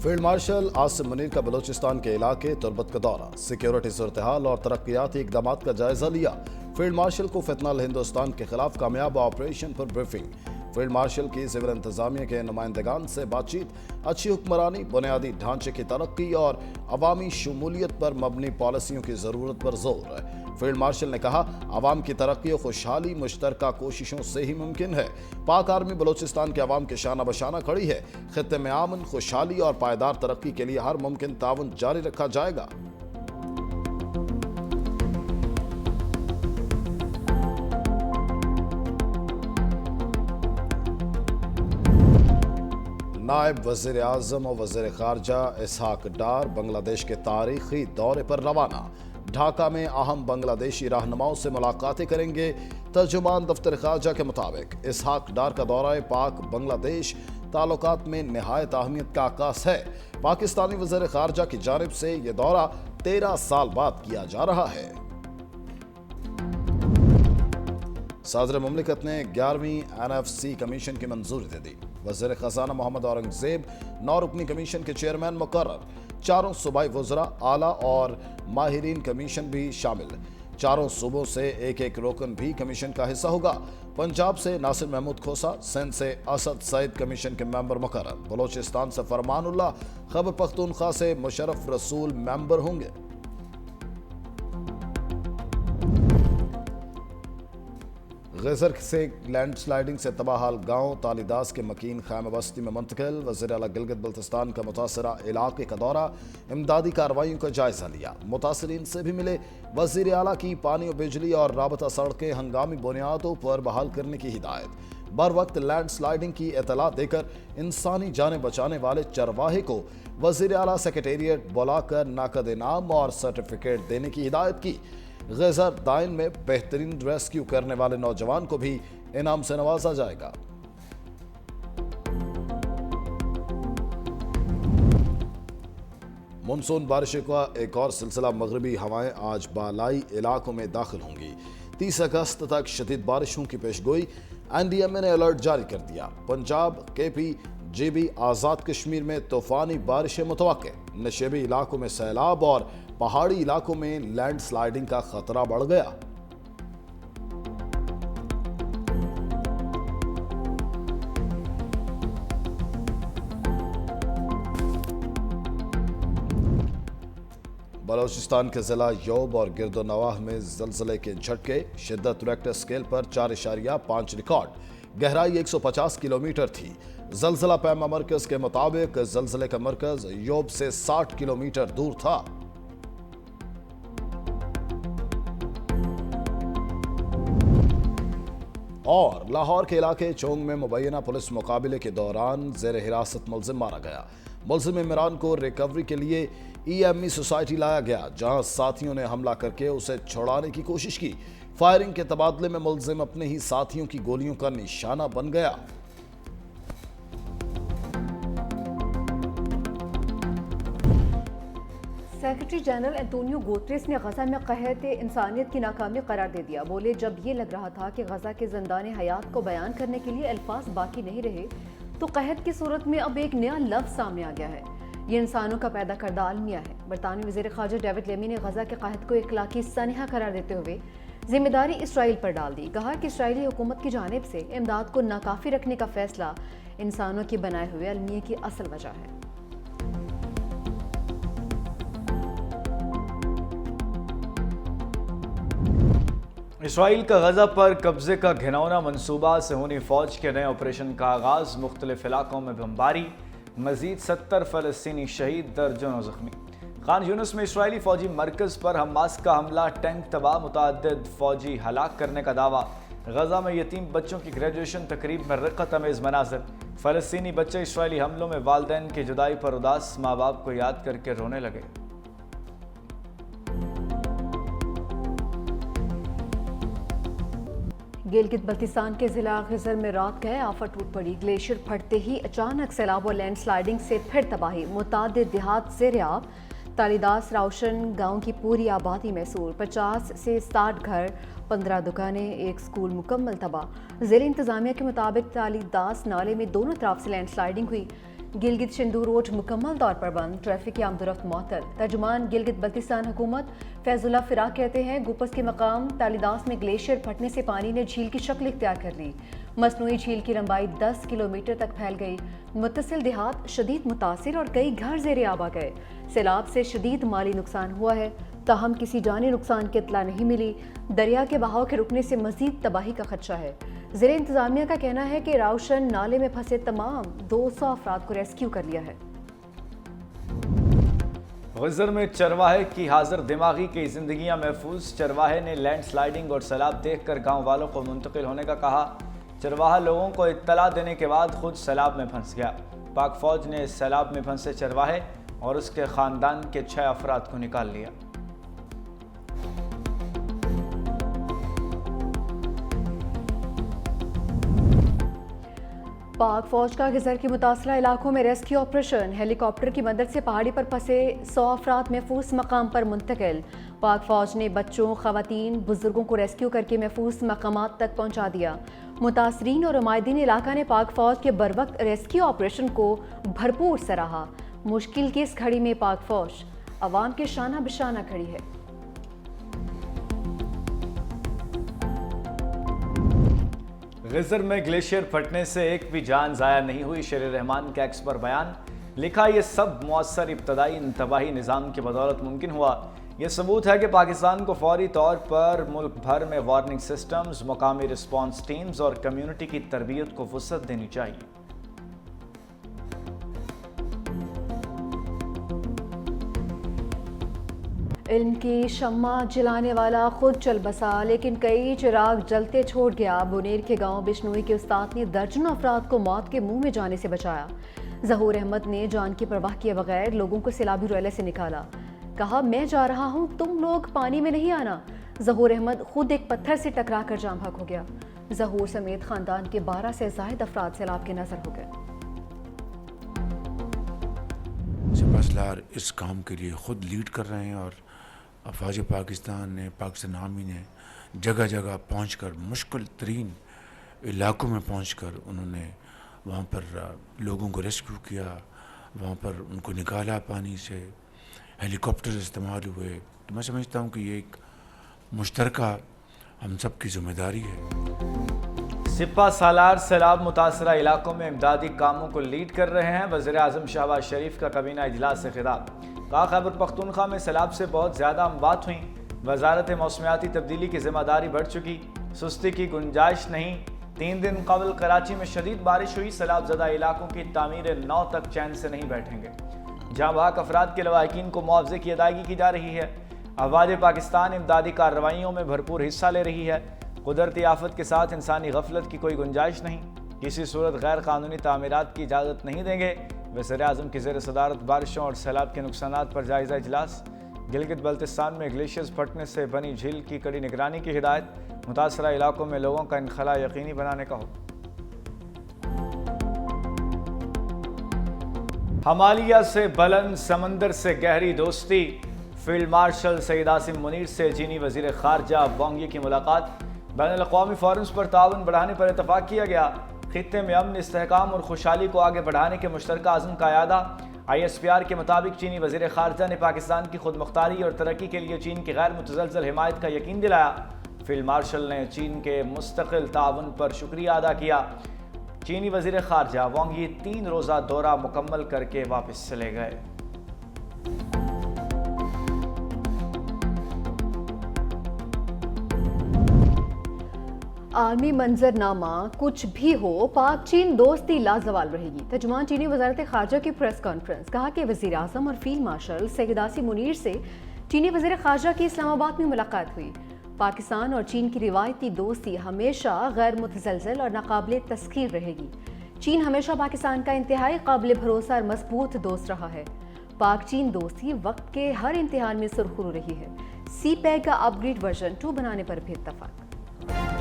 Field marshal Asim Munir का बलूचिस्तान के इलाके तुर्बत का दौरा, सिक्योरिटी सूरत-ए-हाल और तरक्याती इकदामात का जायजा लिया। फील्ड मार्शल को फितनल हिंदुस्तान के खिलाफ कामयाब ऑपरेशन पर ब्रीफिंग। फील्ड मार्शल की सिविल इंतजामिया के नुमाइंदगान से बातचीत, अच्छी हुक्मरानी, बुनियादी ढांचे की तरक्की और अवामी शमूलियत पर मबनी पॉलिसियों की जरूरत पर जोर। फील्ड मार्शल ने कहा, अवाम की तरक्की और खुशहाली मुश्तरका कोशिशों से ही मुमकिन है। पाक आर्मी बलूचिस्तान के अवाम के शाना बशाना खड़ी है। खित्ते में अमन, खुशहाली और पायदार तरक्की के लिए हर मुमकिन ताउन जारी रखा जाएगा। नायब वज़ीर आज़म और वज़ीर ख़ारजा इसहाक डार बांग्लादेश के तारीखी दौरे पर रवाना। ढाका में अहम बांग्लादेशी रहनुमाओं से मुलाकातें करेंगे। तर्जुमान दफ्तर ख़ारजा के मुताबिक इसहाक डार का दौरा पाक बांग्लादेश ताल्लुकात में निहायत अहमियत का आगाज़ है। पाकिस्तानी वज़ीर ख़ारजा की जानिब से ये दौरा 13 साल बाद किया जा रहा है। सदर मुमलिकत ने 11वीं NFC कमीशन की मंजूरी दे दी। वज़ीर ख़ज़ाना मोहम्मद औरंगज़ेब 9 रुकनी कमीशन के चेयरमैन मुकर्रर। 4 सूबाई वज़रा, आला और माहिरीन कमीशन भी शामिल। 4 सूबों से एक रुकन भी कमीशन का हिस्सा होगा। पंजाब से नासिर महमूद खोसा, सिंध से असद सईद कमीशन के मेंबर मुकर्रर। बलोचिस्तान से फरमानुल्लाह, खैबर पख्तूनख्वा से मुशर्रफ रसूल मेंबर होंगे। गजर से लैंडस्लाइडिंग से तबाहाल गांव तालीदास के मकीन खैम बस्ती में मुंतकिल। वज़ीर आला गिलगित बल्तिस्तान का मुतासरा इलाके का दौरा, इमदादी कार्रवाइयों का जायजा लिया। मुतासरीन से भी मिले। वज़ीर आला की पानी और बिजली और राबता सड़कें हंगामी बुनियादों पर बहाल करने की हिदायत। बर वक्त लैंडस्लाइडिंग की इतला देकर इंसानी जानें बचाने वाले चरवाहे को वज़ीर आला सेक्रेटेरिएट बुलाकर नाकद इनाम और सर्टिफिकेट देने की हिदायत की। गजर दाइन में बेहतरीन रेस्क्यू करने वाले नौजवान को भी इनाम से नवाजा जाएगा। मानसून बारिशों का एक और सिलसिला, मगरबी हवाएं आज बालाई इलाकों में दाखिल होंगी। 30 अगस्त तक शदीद बारिशों की पेशगोई। NDMA ने अलर्ट जारी कर दिया। पंजाब, KP, GB, आज़ाद कश्मीर में तूफानी बारिशें मुतवक्के। नशेबी इलाकों में सैलाब और पहाड़ी इलाकों में लैंडस्लाइडिंग का खतरा बढ़ गया। बलोचिस्तान के जिला योब और गिरदोनवाह में ज़लज़ले के झटके। शिद्दत रेक्टर स्केल पर 4.5 रिकॉर्ड। गहराई 150 किलोमीटर थी। ज़लज़ला पैमा मरकज के मुताबिक ज़लज़ले का मरकज योब से 60 किलोमीटर दूर था। और लाहौर के इलाके चोंग में मुबैना पुलिस मुकाबले के दौरान जेर हिरासत मुलजिम मारा गया। मुलजिम इमरान को रिकवरी के लिए EME सोसाइटी लाया गया, जहां साथियों ने हमला करके उसे छुड़ाने की कोशिश की। फायरिंग के तबादले में मुलजिम अपने ही साथियों की गोलियों का निशाना बन गया। सेक्रेटरी जनरल एंटोनियो गुतेरेस ने गजा में कहते इंसानियत की नाकामी करार दे दिया। बोले, जब ये लग रहा था कि गजा के जिंदान हयात को बयान करने के लिए अल्फाज बाकी नहीं रहे, तो कहत की सूरत में अब एक नया लफ्ज सामने आ गया है। ये इंसानों का पैदा करदा आलमिया है। बरतानवी वज़ीर ख़ारजा डेविड लेमी ने गजा के कहत को इखलाकी सनहा करार देते हुए जिम्मेदारी इसराइल पर डाल दी। कहा कि इसराइली हुकूमत की जानिब से इमदाद को नाकाफी रखने का फैसला इंसानों के बनाए हुए अलमिया की असल वजह है। इसराइल का गजा पर कब्जे का घिनौना मनसूबा से होनी फौज के नए ऑपरेशन का आगाज। मुख्तलिफ इलाकों में बमबारी, मजीद 70 फ़लस्तीनी शहीद, दर्जनों जख्मी। खान यूनिस में इसराइली फौजी मरकज़ पर हमास का हमला, टैंक तबाह, मुतअद्दिद फौजी हलाक करने का दावा। गजा में यतीम बच्चों की ग्रेजुएशन तकरीब में रिक़्क़त अमेज़ मनाज़िर। फ़लस्तीनी बच्चे इसराइली हमलों में वालिदैन की जुदाई पर उदास, माँ बाप को याद करके रोने लगे। गिलगित बल्तिस्तान के जिला गजर में रात गए आफत टूट पड़ी। ग्लेशियर फटते ही अचानक सैलाब और लैंडस्लाइडिंग से फिर तबाही। मुतादिद देहात ज़ेर-ए-आब। तालीदास राउशन गांव की पूरी आबादी महसूर। 50 से 60 घर, 15 दुकानें, एक स्कूल मुकम्मल तबाह। ज़िला इंतज़ामिया के मुताबिक तालीदास नाले में दोनों तरफ से लैंडस्लाइडिंग हुई। गिलगित शिंदू रोड मुकम्मल तौर पर बंद, ट्रैफिक की आमदोरफ्त मअतल। तर्जुमान गिलगित बल्तिस्तान हुकूमत फैजुल्ला फिराक कहते हैं गुपस के मकाम तालिदास में ग्लेशियर फटने से पानी ने झील की शक्ल इख्तियार कर ली। मसनूई झील की लंबाई 10 किलोमीटर तक फैल गई। मुत्तसिल देहात शदीद मुतासिर और कई घर ज़ेरे आब आ गए। सैलाब से शदीद माली नुकसान हुआ है, ताहम किसी जानी नुकसान की इत्तला नहीं मिली। दरिया के बहाव के रुकने से मजीद तबाही का खदशा है। ज़िले इंतज़ामिया का कहना है कि रावशन नाले में फंसे तमाम 200 अफराद को रेस्क्यू कर लिया है। गज़र में चरवाहे की हाजिर दिमागी की जिंदगियां महफूज। चरवाहे ने लैंड स्लाइडिंग और सैलाब देखकर गांव वालों को मुंतकिल होने का कहा। चरवाहा लोगों को इत्तला देने के बाद खुद सैलाब में फंस गया। पाक फौज ने सैलाब में फंसे चरवाहे और उसके ख़ानदान के 6 अफराद को निकाल लिया। पाक फौज का गज़र के मुतासरा इलाकों में रेस्क्यू ऑपरेशन। हेलीकॉप्टर की मदद से पहाड़ी पर फंसे 100 अफराद महफूज मकाम पर मुंतकिल। पाक फौज ने बच्चों, खवातीन, बुजुर्गों को रेस्क्यू करके महफूज मकामात तक पहुंचा दिया। मुतासरीन और उमायदीन इलाका ने पाक फौज के बरवक्त रेस्क्यू ऑपरेशन को भरपूर सराहा। मुश्किल की इस घड़ी में पाक फौज अवाम के शाना बिशाना खड़ी है। गज़र में ग्लेशियर फटने से एक भी जान ज़ाया नहीं हुई। शेर रहमान का एक्स पर बयान लिखा, ये सब मौसर इब्तदाई तबाही निज़ाम की बदौलत मुमकिन हुआ। ये सबूत है कि पाकिस्तान को फौरी तौर पर मुल्क भर में वार्निंग सिस्टम्स, मकामी रिस्पॉन्स टीम्स और कम्यूनिटी की तरबियत को फुर्सत देनी चाहिए। इल्म की शम्मा जलाने वाला खुद चल बसा, लेकिन कई चिराग जलते छोड़ गया। बुनेर के गांव बिश्नोई के उस्ताद ने दर्जनों अफराद को मौत के मुंह में जाने से बचाया। ज़हूर अहमद ने जान की परवाह किए बगैर लोगों को सैलाबी रोले से निकाला। कहा, मैं जा रहा हूं, तुम लोग पानी में नहीं आना। ज़हूर अहमद खुद एक पत्थर से टकरा कर जाम भाग हो गया। ज़हूर समेत खानदान के 12 से ज़ायद अफराद सैलाब के नजर हो गए। सिपहसालार इस काम के लिए खुद लीड कर रहे हैं और अफवाज पाकिस्तान ने, पाकिस्तान आर्मी ने जगह जगह पहुंचकर मुश्किल तरीन इलाकों में पहुंचकर उन्होंने वहाँ पर लोगों को रेस्क्यू किया, वहाँ पर उनको निकाला पानी से, हेलीकॉप्टर इस्तेमाल हुए। तो मैं समझता हूँ कि ये एक मुश्तरका हम सब की जिम्मेदारी है। सिपा सालार सैलाब मुतासरा इलाकों में इमदादी कामों को लीड कर रहे हैं। वज़ीर आज़म शहबाज शरीफ का कबीना इजलास से खिताब। कहा, खैबर पख्तूनख्वा में सैलाब से बहुत ज़्यादा अमवात हुई। वजारत मौसमियाती तब्दीली की जिम्मेदारी बढ़ चुकी, सुस्ती की गुंजाइश नहीं। 3 दिन कबल कराची में शदीद बारिश हुई। सैलाब ज़दा इलाकों की तामीर 9 तक चैन से नहीं बैठेंगे। जहाँ भाग अफराद के लवाहिकीन को मुआवजे की अदायगी की जा रही है। अफवाज पाकिस्तान इमदादी कार्रवाइयों में भरपूर हिस्सा ले रही है। कुदरती आफत के साथ इंसानी गफलत की कोई गुंजाइश नहीं। किसी सूरत गैर कानूनी तामीरात की इजाज़त नहीं देंगे। वज़ीर आज़म की ज़ेर सदारत बारिशों और सैलाब के नुकसानात पर जायज़ा इजलास। गिलगित बल्तिस्तान में ग्लेशियर्स फटने से बनी झील की कड़ी निगरानी की हिदायत। मुतासरा इलाकों में लोगों का इनखला यकीनी बनाने का हुक्म। हमालिया से बुलंद, समंदर से गहरी दोस्ती। फील्ड मार्शल सईद आसिम मुनीर से चीनी वज़ीर ख़ारजा वांग यी की मुलाकात। बैनुल-अक़वामी फोरम्स पर ताउन बढ़ाने पर इतफ़ाक़ किया गया। खित्ते में अमन, इस्तेहकाम और खुशहाली को आगे बढ़ाने के मुश्तरका अज़्म का यादा। ISPR के मुताबिक चीनी वज़ीर ख़ारजा ने पाकिस्तान की खुद मुख्तारी और तरक्की के लिए चीन की गैर मुतज़लज़ल हिमायत का यकीन दिलाया। फील्ड मार्शल ने चीन के मुस्तकिल ताउन पर शुक्रिया अदा किया। चीनी वज़ीर ख़ारजा वांग यी 3 रोज़ा दौरा मुकम्मल करके वापस चले गए। आलमी मंजरनामा कुछ भी हो, पाक चीन दोस्ती लाजवाल रहेगी। तर्जुमान चीनी वजारत खारजा की प्रेस कॉन्फ्रेंस। कहा कि वज़ीर आज़म और फील्ड मार्शल सईद आसिम मुनीर से चीनी वज़ीर खारजा की इस्लामाबाद में मुलाकात हुई। पाकिस्तान और चीन की रिवायती दोस्ती हमेशा गैर मुतज़लज़ल और नाकाबिल तस्खीर रहेगी। चीन हमेशा पाकिस्तान का इंतहाई काबिल भरोसा और मजबूत दोस्त रहा है। पाक चीन दोस्ती वक्त के हर इम्तिहान में सुरखरू रही है। CPEC का अपग्रेड वर्जन 2 बनाने पर भी इत्तफाक।